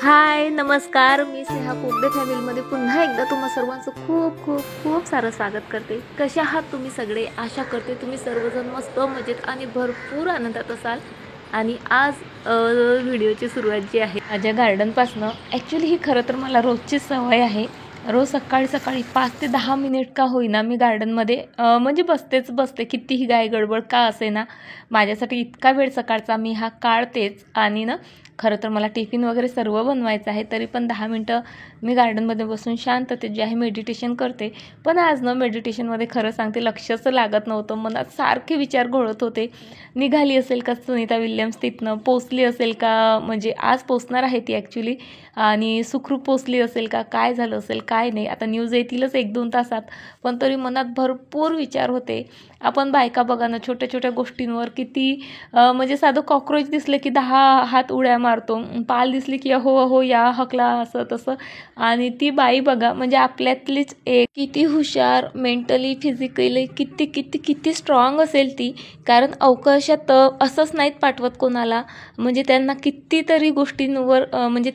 हाय नमस्कार, मी स्नेहा कोगदे फॅमिलीमध्ये पुन्हा एकदा तुम्हा सर्वांचं खूप खूप खूप सारं स्वागत करते। कसे आहात तुम्ही सगळे? आशा करते तुम्ही सर्वजण मस्त मजेत आणि भरपूर आनंदात असाल। आणि आज व्हिडिओची सुरुवात जी आहे माझ्या गार्डनपासनं। ॲक्च्युली ही खरं तर मला रोजची सवय आहे। रोज सकाळी सकाळी 5 ते 10 मिनिट का होईना मी गार्डनमध्ये म्हणजे बसते, कितीही गाय गडबड का असेना माझ्यासाठी इतका वेळ सकाळचा मी हा काढतेच। आणि ना खरं तर मला टिफिन वगैरे सर्व बनवायचं आहे, तरी पण 10 मिनटं मी गार्डनमध्ये बसून शांततेत जे आहे मेडिटेशन करते। पण आज ना मेडिटेशनमध्ये खरं सांगते लक्षच लागत नव्हतं, मनात सारखे विचार घोळत होते। निघाली असेल का सुनीता विल्यम्स तिथनं, पोचली असेल का, म्हणजे आज पोचणार आहे ती ॲक्च्युली, आणि सुखरूप पोचली असेल का, काय झालं असेल काय नाही, आता न्यूज येतीलच 1-2 तासात। पण तरी मनात भरपूर विचार होते। आपण बायका बघा ना छोट्या छोट्या गोष्टींवर किती म्हणजे साधं कॉक्रोच दिसले की 10 हात उड्या मारतो, पाल दिसली की अहो अहो या हकला, असं तसं। आणि ती बाई बघा म्हणजे आपल्यातलीच एक, किती हुशार, मेंटली फिजिकली किती किती किती स्ट्रॉंग असेल ती। कारण अवकाशात असंच नाहीत पाठवत कोणाला, म्हणजे त्यांना कितीतरी गोष्टींवर म्हणजे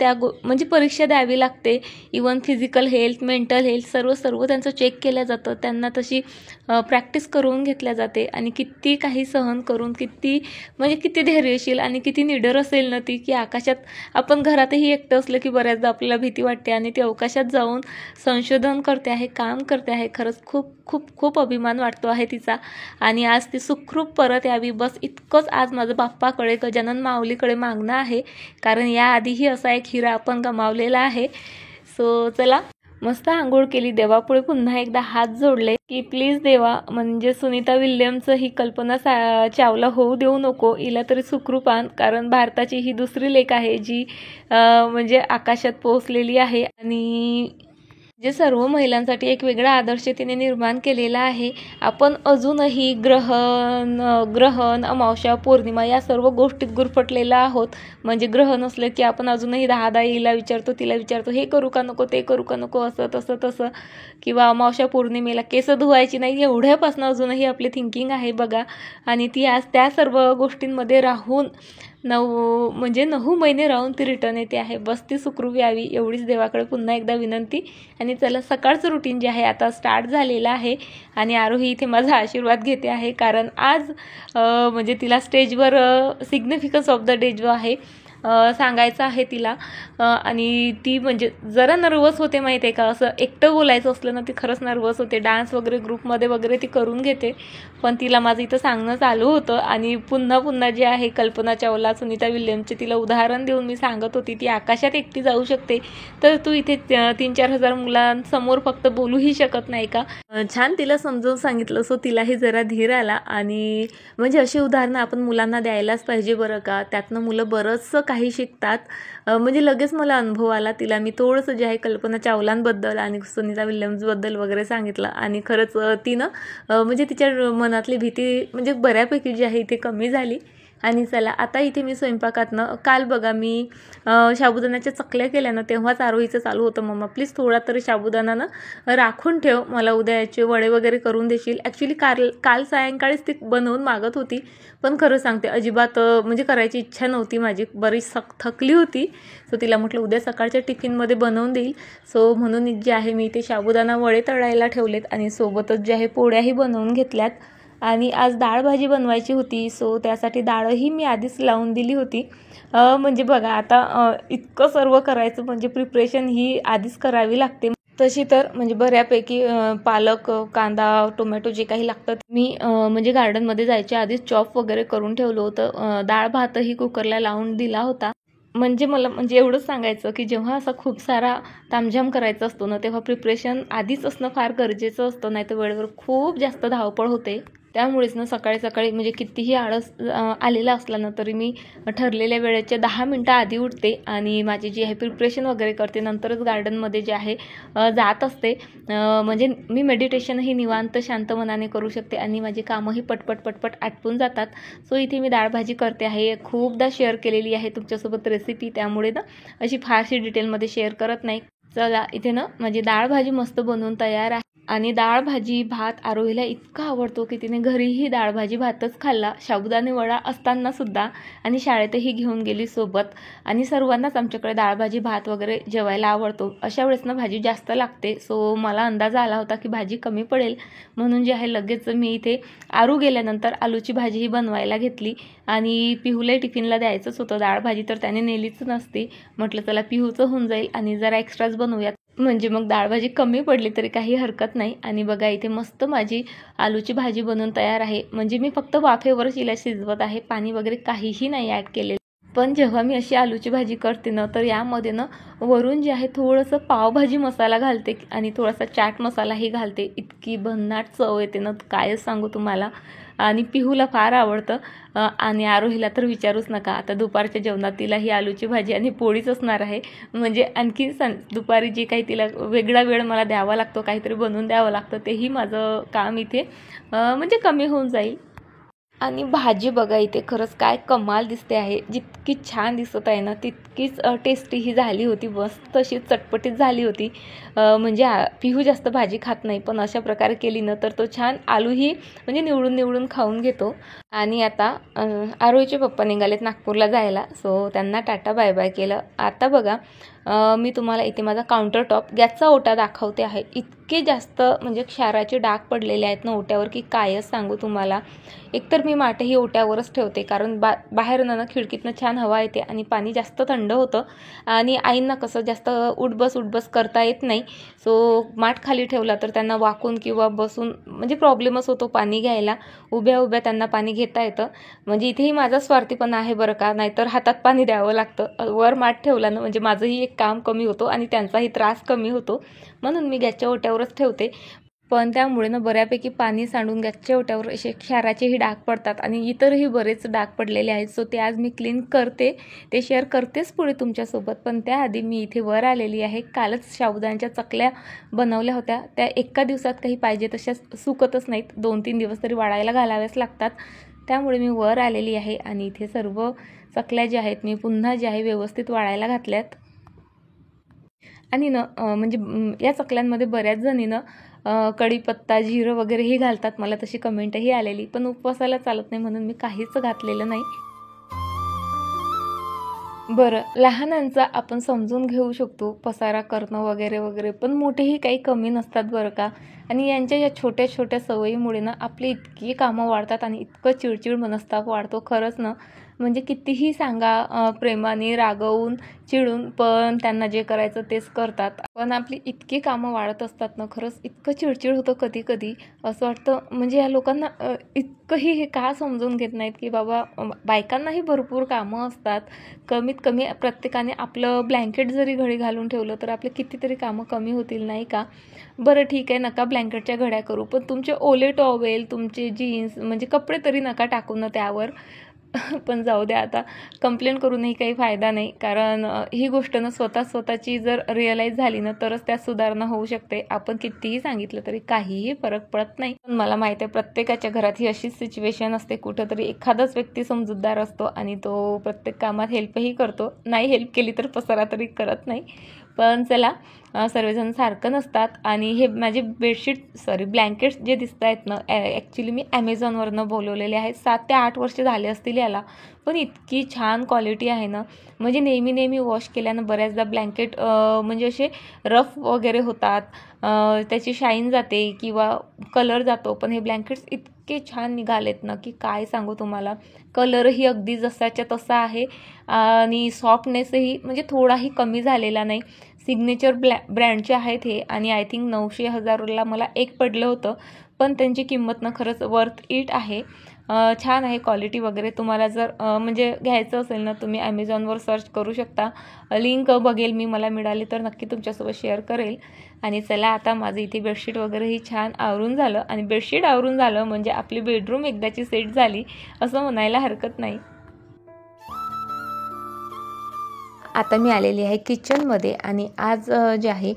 म्हणजे परीक्षा द्यावी लागते। Even physical health, mental health सर्व त्यांचं चेक केलं जातं, त्यांना तशी प्रॅक्टिस करून घेतल्या जाते। आणि किती काही सहन करून किती धैर्यशील आणि किती निडर असेल ना ती, की आकाशात आपण घरातही एकटं असलं की बऱ्याचदा आपल्याला भीती वाटते, आणि ती अवकाशात जाऊन संशोधन करते आहे, काम करते आहे। खरंच खूप खूप खूप अभिमान वाटतो आहे तिचा। आणि आज ती सुखरूप परत यावी बस इतकंच आज माझं बाप्पाकडे, गजानन माऊलीकडे मागणं आहे, कारण याआधीही असा एक हिरा आपण गमावलेला आहे। सो चला, मस्त आंघोळ केली, देवापुढे पुन्हा एकदा हात जोडले की प्लीज देवा, म्हणजे सुनीता विल्यमचं ही कल्पना चावला होऊ देऊ नको, हिला तरी सुखरूप आण। कारण भारताची ही दुसरी लेक आहे जी म्हणजे आकाशात पोहोचलेली आहे, आणि जे सर्व महिलांसाठी एक वेगळा आदर्श तिने निर्माण केलेला आहे। आपण अजूनही ग्रहण, अमावस्या, पौर्णिमा या सर्व गोष्टीत गुरफटलेला आहोत। म्हणजे ग्रहण असलं की आपण अजूनही 10 हिला विचारतो, तिला विचारतो, हे करू का नको, ते करू का नको, असं तसं। किंवा अमावस्या पौर्णिमेला केस धुवायची नाही, एवढ्यापासून अजूनही आपली थिंकिंग आहे बघा। आणि ती आज त्या सर्व गोष्टींमध्ये राहून 9 महिने राहून ती रिटर्न येते आहे। बस ती सुखरूप यावी एवढीच देवाकडे पुन्हा एकदा विनंती। आणि चला, सकाळचं रुटीन जे आहे आता स्टार्ट झालेलं आहे, आणि आरोही इथे माझा आशीर्वाद घेते आहे, कारण आज म्हणजे तिला स्टेजवर सिग्निफिकन्स ऑफ द डे जो आहे सांगायचं आहे तिला। आणि ती म्हणजे जरा नर्वस होते माहीत आहे का, असं एकटं बोलायचं असलं ना ती खरंच नर्वस होते। डान्स वगैरे ग्रुपमध्ये वगैरे ती करून घेते, पण तिला माझं इथं सांगणं चालू होतं। आणि पुन्हा जे आहे कल्पना चावला, सुनीता विल्यमचे तिला उदाहरण देऊन मी सांगत होती, ती आकाशात एकटी जाऊ शकते, तर तू इथे 3-4 हजार मुलांसमोर फक्त बोलूही शकत नाही का? छान तिला समजावून सांगितलं। सो तिलाही जरा धीर आला, आणि म्हणजे अशी उदाहरणं आपण मुलांना द्यायलाच पाहिजे बरं का, त्यातनं मुलं बरंचसं काही शिकतात। म्हणजे लगेच मला अनुभव आला। तिला मी थोडंसं जे आहे कल्पना चावलांबद्दल आणि सुनीता विल्यम्सबद्दल वगैरे सांगितलं, आणि खरंच तिनं म्हणजे तिच्या मनातली भीती म्हणजे बऱ्यापैकी जी आहे इथे कमी झाली। आणि चला, आता इथे मी स्वयंपाकातनं काल बघा मी साबुदाण्याच्या चकल्या केल्या ना, तेव्हाच आरोहीचं चालू होतं, मम्मा प्लीज थोडा तरी साबुदाणा ना राखून ठेव, मला उद्याचे वडे वगैरे करून देशील। ॲक्च्युली काल सायंकाळीच ती बनवून मागत होती, पण खरं सांगते अजिबात म्हणजे करायची इच्छा नव्हती माझी, बरीच थकली होती। सो तिला म्हटलं उद्या सकाळच्या टिफिनमध्ये बनवून देईल। सो म्हणून जे आहे मी ते साबुदाणा वडे तळायला ठेवलेत, आणि सोबतच जे आहे पोळ्याही बनवून घेतल्यात। आणि आज डाळ भाजी बनवायची होती, सो त्यासाठी डाळही मी आधीच लावून दिली होती। म्हणजे बघा आता इतकं सर्व करायचं म्हणजे प्रिपरेशन ही आधीच करावी लागते। तशी तर म्हणजे बऱ्यापैकी पालक, कांदा, टोमॅटो जे काही लागतं मी म्हणजे गार्डनमध्ये जायच्या आधीच चॉप वगैरे करून ठेवलं होतं। डाळ भातही कुकरला लावून दिला होता। म्हणजे मला म्हणजे एवढंच सांगायचं की जेव्हा असा खूप सारा तामझाम करायचा असतो ना, तेव्हा प्रिपरेशन आधीच असणं फार गरजेचं असतं, नाहीतर वेळेवर खूप जास्त धावपळ होते। त्यामुळेच ना सकाळी सकाळी म्हणजे कितीही आळस आलेला असला ना, तरी मी ठरलेल्या वेळेच्या 10 मिनटं आधी उठते, आणि माझी जी आहे प्रिपरेशन वगैरे करते, नंतरच गार्डनमध्ये जे आहे जात असते। म्हणजे मी मेडिटेशनही निवांत शांत मनाने करू शकते, आणि माझी कामंही पटपट आटपून जातात। सो इथे मी डाळ भाजी करते आहे। खूपदा शेअर केलेली आहे तुमच्यासोबत रेसिपी, त्यामुळे ना अशी फारशी डिटेलमध्ये शेअर करत नाही। चला इथे ना माझी डाळ भाजी मस्त बनवून तयार आहे आणि डाळ भाजी भात आरोहीला इतका आवडतो की तिने घरीही डाळ भाजी भातच खाल्ला, साबुदाणे वडा असताना सुद्धा, आणि शाळेतही घेऊन गेली सोबत. आणि सर्वांनाच आमच्याकडे डाळ भाजी भात वगैरे जेवायला आवडतो. अशा वेळेस ना भाजी जास्त लागते, सो मला अंदाज आला होता की भाजी कमी पडेल, म्हणून जे आहे लगेच मी इथे आरू गेल्यानंतर आलूची भाजीही बनवायला घेतली. आणि पिहूलाही टिफिनला द्यायचंच होतं, डाळ भाजी तर त्याने नेलीच नसती. म्हटलं चला पिहूचं होऊन जाईल आणि जरा एक्स्ट्राच बनवूयात, म्हणजे मग डाळ भाजी कमी पडली तरी काही हरकत नाही. आणि बघा इथे मस्त माझी आलूची भाजी बनवून तयार आहे. म्हणजे मी फक्त वाफेवरच हिला शिजवत आहे, पाणी वगैरे काहीही नाही ॲड केलेलं. पण जेव्हा मी अशी आलूची भाजी करते ना, तर यामध्ये ना वरून जे आहे थोडंसं पावभाजी मसाला घालते आणि थोडासा चाट मसालाही घालते. इतकी भन्नाट चव येते ना, कायच सांगू तुम्हाला. आणि पिहूला फार आवडतं आणि आरोहीला तर विचारूच नका. आता दुपारच्या जेवणात तिला ही आलूची भाजी आणि पोळीच असणार आहे. म्हणजे आणखी दुपारी जे काही तिला वेगळा वेळ मला द्यावा लागतो, काहीतरी बनवून द्यावं लागतं, तेही माझं काम इथे म्हणजे कमी होऊन जाईल. आणि भाजी बघा इथे खरंच काय कमाल दिसते आहे. जितकी छान दिसत आहे ना, तितकीच टेस्टी ही झाली होती. मस्त अशी चटपटीत झाली होती. म्हणजे पिहू जास्त भाजी खात नाही, पण अशा प्रकारे केली ना तर तो छान आलूही म्हणजे निवडून निवडून खाऊन घेतो. आणि आता आरोहीचे पप्पा निघालेत नागपूरला जायला, सो त्यांना टाटा बाय बाय केलं. आता बघा मी तुम्हाला इथे माझा काउंटर टॉप गॅसचा ओटा दाखवते आहे. इतके जास्त म्हणजे क्षाराचे डाग पडलेले आहेत ना ओट्यावर की कायच सांगू तुम्हाला. एकतर मी माठही ओट्यावरच ठेवते, कारण बाहेरनं ना खिडकीतनं छान हवा येते आणि पाणी जास्त थंड होतं. आणि आईंना कसं जास्त उठबस करता येत नाही, सो माठ खाली ठेवला तर त्यांना वाकून किंवा बसून म्हणजे प्रॉब्लेमच होतो पाणी घ्यायला. उभ्या उभ्या त्यांना पाणी घेता येतं. म्हणजे इथेही माझा स्वार्थीपणा आहे बरं का, नाहीतर हातात पाणी द्यावं लागतं. वर माठ ठेवला ना म्हणजे माझंही एक काम कमी होतो आणि त्यांचाही त्रास कमी होतो, म्हणून मी गॅसच्या ओट्यावरच ठेवते. पण त्यामुळे ना बऱ्यापैकी पाणी सांडून गॅसच्या ओट्यावर असे क्षाराचेही डाग पडतात आणि इतरही बरेच डाग पडलेले आहेत. सो ते आज मी क्लीन करते, ते शेअर करतेच पुढे तुमच्यासोबत. पण त्याआधी मी इथे वर आलेली आहे. कालच साबुदाण्याच्या चकल्या बनवल्या होत्या, त्या एका दिवसात काही पाहिजे तशा सुकतच नाहीत, 2-3 दिवस तरी वाळायला घालाव्याच लागतात. त्यामुळे मी वर आलेली आहे आणि इथे सर्व चकल्या ज्या आहेत मी पुन्हा ज्या आहे व्यवस्थित वाळायला घातल्यात. आणि ना म्हणजे या चकल्यांमध्ये बऱ्याच जणीनं कढीपत्ता जिरं वगैरेही घालतात, मला तशी कमेंटही आलेली, पण उपवासाला चालत नाही म्हणून मी काहीच घातलेलं नाही. बरं, लहानांचा आपण समजून घेऊ शकतो पसारा करणं वगैरे वगैरे, पण मोठेही काही कमी नसतात बरं का. आणि यांच्या या छोट्या छोट्या सवयीमुळे ना आपली इतकी कामं वाढतात आणि इतकं चिडचिड मनस्ताप वाढतो खरंच ना. म्हणजे कितीही सांगा प्रेमाने रागवून चिडून, पण त्यांना जे करायचं तेच करतात. पण आपली इतकी कामं वाढत असतात ना, खरंच इतकं चिडचिड होतं कधी कधी. असं वाटतं म्हणजे या लोकांना इतकंही हे का समजून घेत नाहीत की बाबा बायकांनाही भरपूर कामं असतात. कमीत कमी प्रत्येकाने आपलं ब्लँकेट जरी घडी घालून ठेवलं तर आपले कितीतरी कामं कमी होतील नाही का. बरं ठीक आहे, नका ब्लँकेटच्या घड्या करू, पण तुमचे ओले टॉवेल, तुमचे जीन्स म्हणजे कपडे तरी नका टाकू ना त्यावर. पण जाऊ द्या, आता कंप्लेंट करूनही काही फायदा नाही, कारण ही गोष्ट ना स्वतःची जर रिअलाईज झाली ना तरच त्यात सुधारणा होऊ शकते. आपण कितीही सांगितलं तरी काहीही फरक पडत नाही. पण मला माहिती आहे प्रत्येकाच्या घरात ही अशीच सिच्युएशन असते. कुठंतरी एखादाच व्यक्ती समजूतदार असतो आणि तो प्रत्येक कामात हेल्पही करतो, नाही हेल्प केली तर पसारा तरी करत नाही. पण चला, सर्वजण सारखं नसतात. आणि हे माझे ब्लँकेट्स जे दिसत आहेत ना, ॲक्च्युली मी ॲमेझॉनवरनं बोलवलेले आहेत. 7 ते 8 वर्ष झाले असतील याला, पण इतकी छान क्वालिटी आहे ना. म्हणजे नेहमी वॉश केल्यानं बऱ्याचदा ब्लँकेट म्हणजे असे रफ वगैरे होतात, त्याची शाईन जाते किंवा कलर जातो. पण हे ब्लँकेट्स इतके छान निघालेत ना की काय सांगू तुम्हाला. कलरही अगदी जसाच्या तसा आहे आणि सॉफ्टनेसही म्हणजे थोडाही कमी झालेला नाही. सिग्नेचर ब्रँडचे आहेत हे आणि आय थिंक 900-1000ला मला एक पडलं होतं, पण त्यांची किंमत ना खरंच वर्थ इट आहे. छान आहे क्वालिटी वगैरे. तुम्हाला जर म्हणजे घ्यायचं असेल ना, तुम्ही ॲमेझॉनवर सर्च करू शकता. लिंक बघेल मी, मला मिळाली तर नक्की तुमच्यासोबत शेअर करेल. आणि चला, आता माझं इथे बेडशीट वगैरेही छान आवरून झालं आणि बेडशीट आवरून झालं म्हणजे आपली बेडरूम एकदाची सेट झाली असं म्हणायला हरकत नाही. आता मी आलेली आहे किचनमध्ये आणि आज जे आहे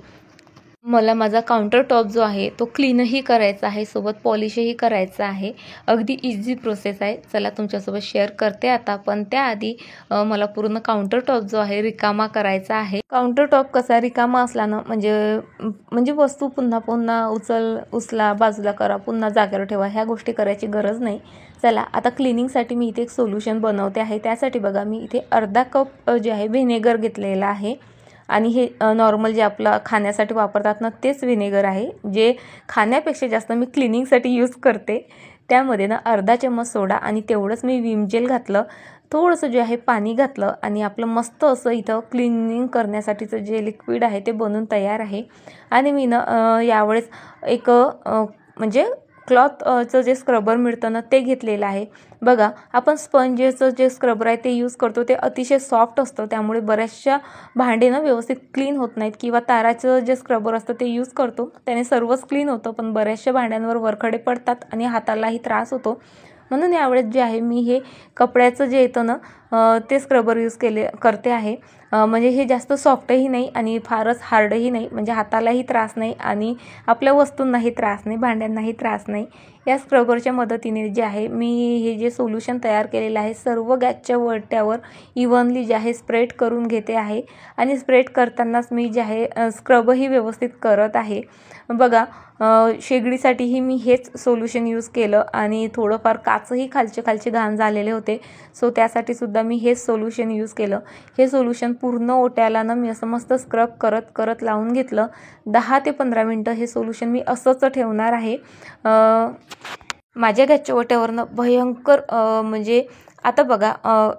मला माझा काउंटर टॉप जो आहे तो क्लीनही करायचा आहे, सोबत पॉलिशही करायचं आहे. अगदी इझी प्रोसेस आहे. चला तुमच्यासोबत शेअर करते आता. पण त्याआधी मला पूर्ण काउंटर टॉप जो आहे रिकामा करायचा आहे. काउंटर टॉप कसा रिकामा असला ना म्हणजे वस्तू पुन्हा पुन्हा उचला, बाजूला करा, पुन्हा जागेवर ठेवा, ह्या गोष्टी करायची गरज नाही. चला आता क्लिनिंगसाठी मी इथे एक सोल्युशन बनवते आहे. त्यासाठी बघा मी इथे अर्धा कप जे आहे व्हिनेगर घेतलेला आहे. आणि हे नॉर्मल जे आपलं खाण्यासाठी वापरतात ना तेच व्हिनेगर आहे, जे खाण्यापेक्षा जास्त मी क्लिनिंगसाठी यूज करते. त्यामध्ये ना अर्धा चम्मच सोडा आणि तेवढंच मी विम जेल घातलं, थोडंसं जे आहे पाणी घातलं आणि आपलं मस्त असं इथं क्लिनिंग करण्यासाठीचं जे लिक्विड आहे ते बनून तयार आहे. आणि मी ना यावेळेस एक म्हणजे क्लॉथचं जे स्क्रबर मिळतं ना ते घेतलेलं आहे. बघा आपण स्पंजेचं जे स्क्रबर आहे ते यूज करतो, ते अतिशय सॉफ्ट असतं, त्यामुळे बऱ्याचशा भांडे ना व्यवस्थित क्लीन होत नाहीत. किंवा ताराचं जे स्क्रबर असतं ते यूज करतो, त्याने सर्वच क्लीन होतं, पण बऱ्याचशा भांड्यांवर वरखडे पडतात आणि हातालाही त्रास होतो. म्हणून यावेळेस जे आहे मी हे कपड्याचं जे येतं ना ते स्क्रबर यूज करते आहे. म्हणजे हे जास्त सॉफ्टही नाही आणि फारच हार्डही नाही, म्हणजे हातालाही त्रास नाही आणि आपल्या वस्तूंनाही त्रास नाही, भांड्यांनाही त्रास नाही. या स्क्रबरच्या मदतीने जे आहे मी हे जे सोल्युशन तयार केलेलं आहे सर्व गॅसच्या वरट्यावर इव्हनली जे आहे स्प्रेड करून घेते आहे. आणि स्प्रेड करतानाच मी जे आहे स्क्रबही व्यवस्थित करत आहे. बघा शेगडीसाठीही मी हेच सोल्युशन यूज केलं आणि थोडंफार काचही खालचे घाण झालेले होते, सो त्यासाठी सुद्धा मी हेच सोल्युशन यूज केलं. हे सोल्युशन पूर्ण ओट्याला ना मी असं मस्त स्क्रब करत करत लावून घेतलं. 10 ते 15 मिनटं हे सोल्युशन मी असंच ठेवणार आहे. माझ्या गॅसच्या ओट्यावरनं भयंकर म्हणजे आता बघा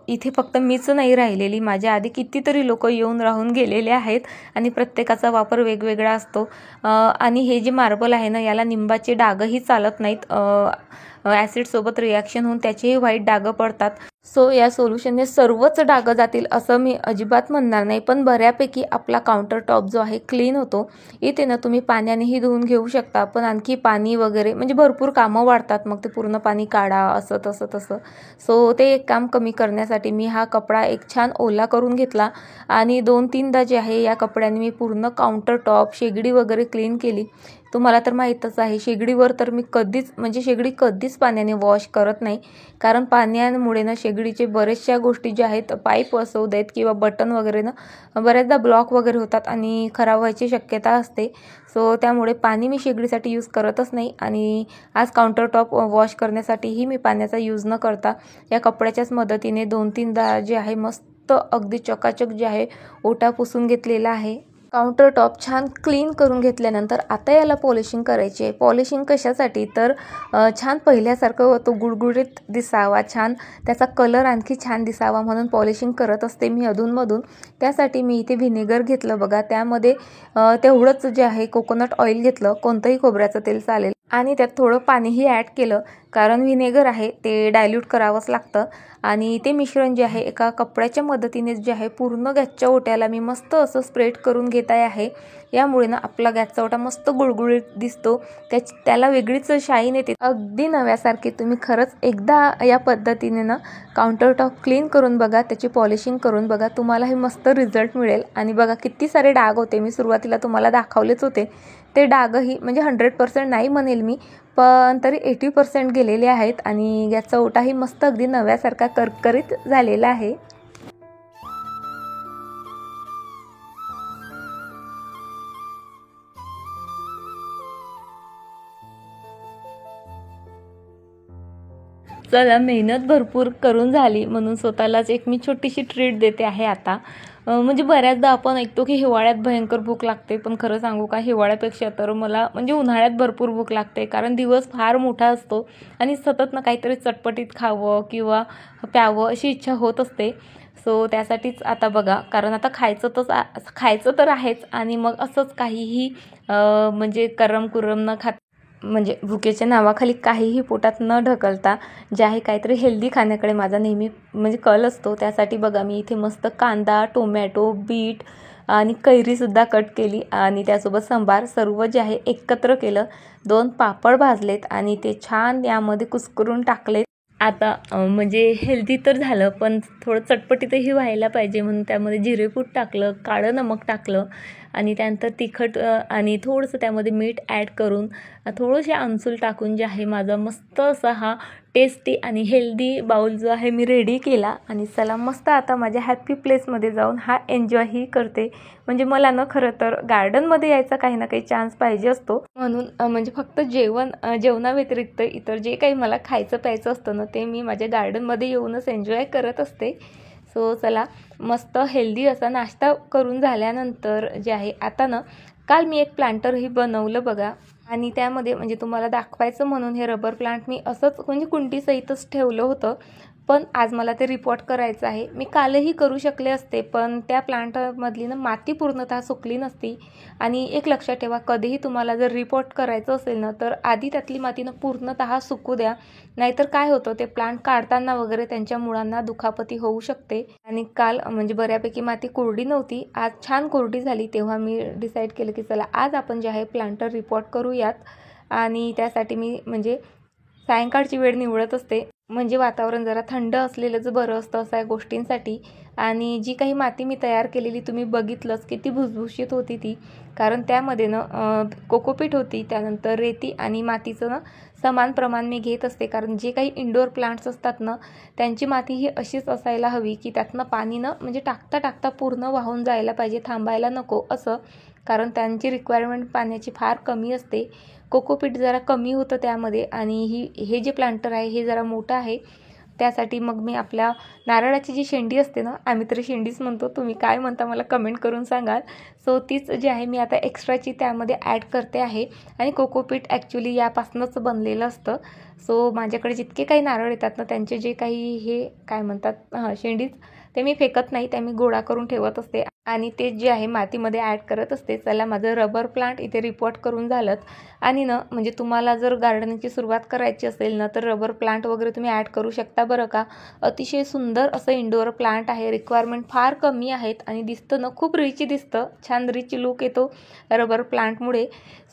इथे फक्त मीच नाही राहिलेली, माझ्या आधी कितीतरी लोक येऊन राहून गेलेले आहेत आणि प्रत्येकाचा वापर वेगवेगळा असतो. आणि हे जे मार्बल आहे ना याला निंबाचे डागही चालत नाहीत. ॲसिडसोबत रिॲक्शन होऊन त्याचेही व्हाईट डागं पडतात. सो या सोल्युशनने सर्वच डागं जातील असं मी अजिबात म्हणणार नाही, पण बऱ्यापैकी आपला काउंटर टॉप जो आहे क्लीन होतो. इथे ना तुम्ही पाण्यानेही धुवून घेऊ शकता, पण आणखी पाणी वगैरे म्हणजे भरपूर कामं वाढतात, मग ते पूर्ण पाणी काढा असं तसं. सो ते एक काम कमी करण्यासाठी मी हा कपडा एक छान ओला करून घेतला आणि 2-3दा जे आहे या कपड्याने मी पूर्ण काउंटर टॉप शेगडी वगैरे क्लीन केली. तुम्हाला तर माहीतच आहे शेगडीवर तर मी शेगडी कधीच पाण्याने वॉश करत नाही, कारण पाण्यामुळे ना शेगडीचे बरेचशा गोष्टी ज्या आहेत, पाईप असू देत किंवा बटन वगैरे ना बऱ्याचदा ब्लॉक वगैरे होतात आणि खराब व्हायची शक्यता असते. सो त्यामुळे पाणी मी शेगडीसाठी यूज करतच नाही. आणि आज काउंटर टॉप वॉश करण्यासाठीही मी पाण्याचा यूज न करता या कपड्याच्याच मदतीने 2-3दा जे आहे मस्त अगदी चकाचक जे आहे ओटा पुसून घेतलेला आहे. काउंटर टॉप छान क्लीन करून घेतल्यानंतर आता याला पॉलिशिंग करायची आहे. पॉलिशिंग कशासाठी तर छान पहिल्यासारखं तो गुळगुळीत दिसावा, छान त्याचा कलर आणखी छान दिसावा म्हणून पॉलिशिंग करत असते मी अधूनमधून. त्यासाठी मी इथे व्हिनेगर घेतलं बघा, त्यामध्ये तेवढंच जे आहे कोकोनट ऑइल घेतलं, कोणतंही खोबऱ्याचं तेल चालेल, आणि त्यात थोडं पाणीही ॲड केलं, कारण व्हिनेगर आहे ते डायल्यूट करावंच लागतं. आणि ते मिश्रण जे आहे एका कपड्याच्या मदतीने जे आहे पूर्ण गॅसच्या ओट्याला मी मस्त असं स्प्रेड करून घेत आहे. यामुळे ना आपला गॅसचा ओटा मस्त गुळगुळीत दिसतो, त्याला वेगळीच शाईन येते, अगदी नव्यासारखी. तुम्ही खरंच एकदा या पद्धतीने ना काउंटर टॉप क्लीन करून बघा, त्याची पॉलिशिंग करून बघा, तुम्हाला हे मस्त रिझल्ट मिळेल. आणि बघा किती सारे डाग होते, मी सुरुवातीला तुम्हाला दाखवलेच होते. ते डागही म्हणजे 100% नाही म्हणेल मी, पण तरी 80% गेलेले आहेत आणि गॅसचा ओटाही मस्त अगदी नव्यासारखा करकरीत झालेला आहे. चला मेहनत भरपूर करून झाली म्हणून स्वतःलाच एक मी छोटीशी ट्रीट देते आहे आता. म्हणजे बऱ्याचदा आपण ऐकतो की हिवाळ्यात भयंकर भूक लागते, पण खरं सांगू का हिवाळ्यापेक्षा तर मला म्हणजे उन्हाळ्यात भरपूर भूक लागते, कारण दिवस फार मोठा असतो आणि सतत ना काहीतरी चटपटीत खावं किंवा प्यावं अशी इच्छा होत असते. सो त्यासाठीच आता बघा, कारण आता खायचं तर आहेच आणि मग असंच काहीही म्हणजे करम न खात, म्हणजे भुकेच्या नावाखाली काहीही पोटात न ढकलता जे आहे काहीतरी हेल्दी खाण्याकडे माझा नेहमी म्हणजे कल असतो. त्यासाठी बघा मी इथे मस्त कांदा, टोमॅटो, बीट आणि कैरीसुद्धा कट केली आणि त्यासोबत सांबार सर्व जे आहे एकत्र केलं. 2 पापड भाजलेत आणि ते छान यामध्ये कुस्करून टाकलेत. आता म्हणजे हेल्दी तर झालं, पण थोडं चटपटीतही व्हायला पाहिजे म्हणून त्यामध्ये जिरेपूड टाकलं, काळं नमक टाकलं आणि त्यानंतर तिखट आणि थोडंसं त्यामध्ये मीठ ॲड करून थोडंसे आमसूल टाकून जे आहे माझा मस्त असा हा टेस्टी आणि हेल्दी बाउल जो आहे मी रेडी केला. आणि चला मस्त आता माझ्या हॅपी प्लेसमध्ये जाऊन हा एन्जॉयही करते. म्हणजे मला न खरं तर गार्डनमध्ये यायचा काही ना काही चान्स पाहिजे असतो, म्हणून म्हणजे फक्त जेवणाव्यतिरिक्त इतर जे काही मला खायचं प्यायचं असतं ना ते मी माझ्या गार्डनमध्ये येऊनच एन्जॉय करत असते. सो चला मस्त हेल्दी असा नाश्ता करून झाल्यानंतर जे आहे आता ना काल मी एक प्लांटरही बनवलं बघा. आणि त्यामध्ये म्हणजे तुम्हाला दाखवायचं म्हणून हे रबर प्लांट मी असंच म्हणजे कुंडीसहितच ठेवलं होतं. पण आज मला ते रिपोर्ट करायचं आहे. मी कालही करू शकले असते, पण त्या प्लांटमधली ना माती पूर्णतः सुकली नसती. आणि एक लक्षात ठेवा, कधीही तुम्हाला जर रिपोर्ट करायचं असेल ना तर आधी त्यातली माती ना पूर्णतः सुकू द्या. नाहीतर काय होतं, ते प्लांट काढताना वगैरे त्यांच्या मुळांना दुखापती होऊ शकते. आणि काल म्हणजे बऱ्यापैकी माती कोरडी नव्हती, आज छान कोरडी झाली. तेव्हा मी डिसाईड केलं की चला आज आपण जे आहे प्लांटर रिपोर्ट करूयात. आणि त्यासाठी मी म्हणजे सायंकाळची वेळ निवडत असते, म्हणजे वातावरण जरा थंड असलेलंच बरं असतं अशा गोष्टींसाठी. आणि जी काही माती मी तयार केलेली तुम्ही बघितलंच किती भुसभुशीत होती ती, कारण त्यामध्ये ना कोकोपीट होती, त्यानंतर रेती आणि मातीचं ना समान प्रमाण मी घेत असते. कारण जे काही इंडोर प्लांट्स असतात ना त्यांची माती ही अशीच असायला हवी की त्यातनं पाणी ना म्हणजे टाकता टाकता पूर्ण वाहून जायला पाहिजे, थांबायला नको असं. कारण त्यांची रिक्वायरमेंट पाण्याची फार कमी असते. कोकोपीट जरा कमी होतं त्यामध्ये. आणि हे जे प्लांटर आहे हे जरा मोठं आहे. त्यासाठी मग मी आपल्या नारळाची जी शेंडी असते ना, आम्ही तरी शेंडीच म्हणतो, तुम्ही काय म्हणता मला कमेंट करून सांगाल. सो तीच जी आहे मी आता एक्स्ट्राची त्यामध्ये ॲड करते आहे. आणि कोकोपीट ॲक्च्युली यापासूनच बनलेलं असतं. सो माझ्याकडे जितके काही नारळ येतात ना त्यांचे जे काही हे काय म्हणतात शेंडीच, ते मी फेकत नाही, ते मी गोळा करून ठेवत असते आणि ते जे आहे मातीमध्ये ॲड करत असते. चला माझं रबर प्लांट इथे रिपोर्ट करून झालं. आणि ना म्हणजे तुम्हाला जर गार्डनिंगची सुरुवात करायची असेल ना तर रबर प्लांट वगैरे तुम्ही ॲड करू शकता बरं का. अतिशय सुंदर असं इंडोर प्लांट आहे, रिक्वायरमेंट फार कमी आहेत आणि दिसतं ना खूप रिच दिसतं, छान रिच लुक येतो रबर प्लांटमुळे.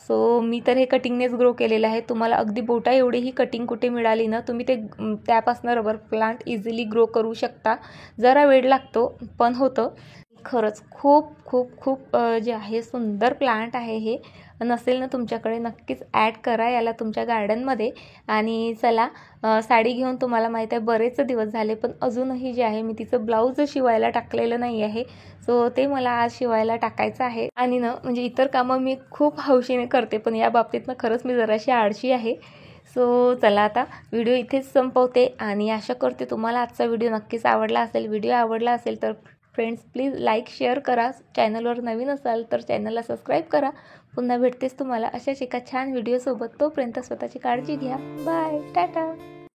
सो मी तर हे कटिंगनेच ग्रो केलेलं आहे. तुम्हाला अगदी बोटा एवढी ही कटिंग कुठे मिळाली ना तुम्ही ते त्यापासून रबर प्लांट इझिली ग्रो करू शकता. जरा वेळ लागतो पण होतं. खरंच खूप खूप खूप जे आहे सुंदर प्लांट आहे हे. नसेल ना तुमच्याकडे नक्कीच ॲड करा याला तुमच्या गार्डनमध्ये. आणि चला साडी घेऊन तुम्हाला माहीत आहे बरेच दिवस झाले, पण अजूनही जे आहे मी तिचं ब्लाऊज शिवायला टाकलेलं नाही आहे. सो ते मला आज शिवायला टाकायचं आहे. आणि ना म्हणजे इतर कामं मी खूप हौशीने करते, पण या बाबतीत ना खरंच मी जराशी आळशी आहे. सो चला आता व्हिडिओ इथेच संपवते आणि आशा करते तुम्हाला आजचा व्हिडिओ नक्कीच आवडला असेल. व्हिडिओ आवडला असेल तर फ्रेंड्स प्लीज लाईक शेअर करा. चॅनलवर नवीन असाल तर चॅनलला सबस्क्राईब करा. पुन्हा भेटतेच तुम्हाला अशाच एका छान व्हिडिओसोबत. तोपर्यंत स्वतःची काळजी घ्या. बाय, टाटा.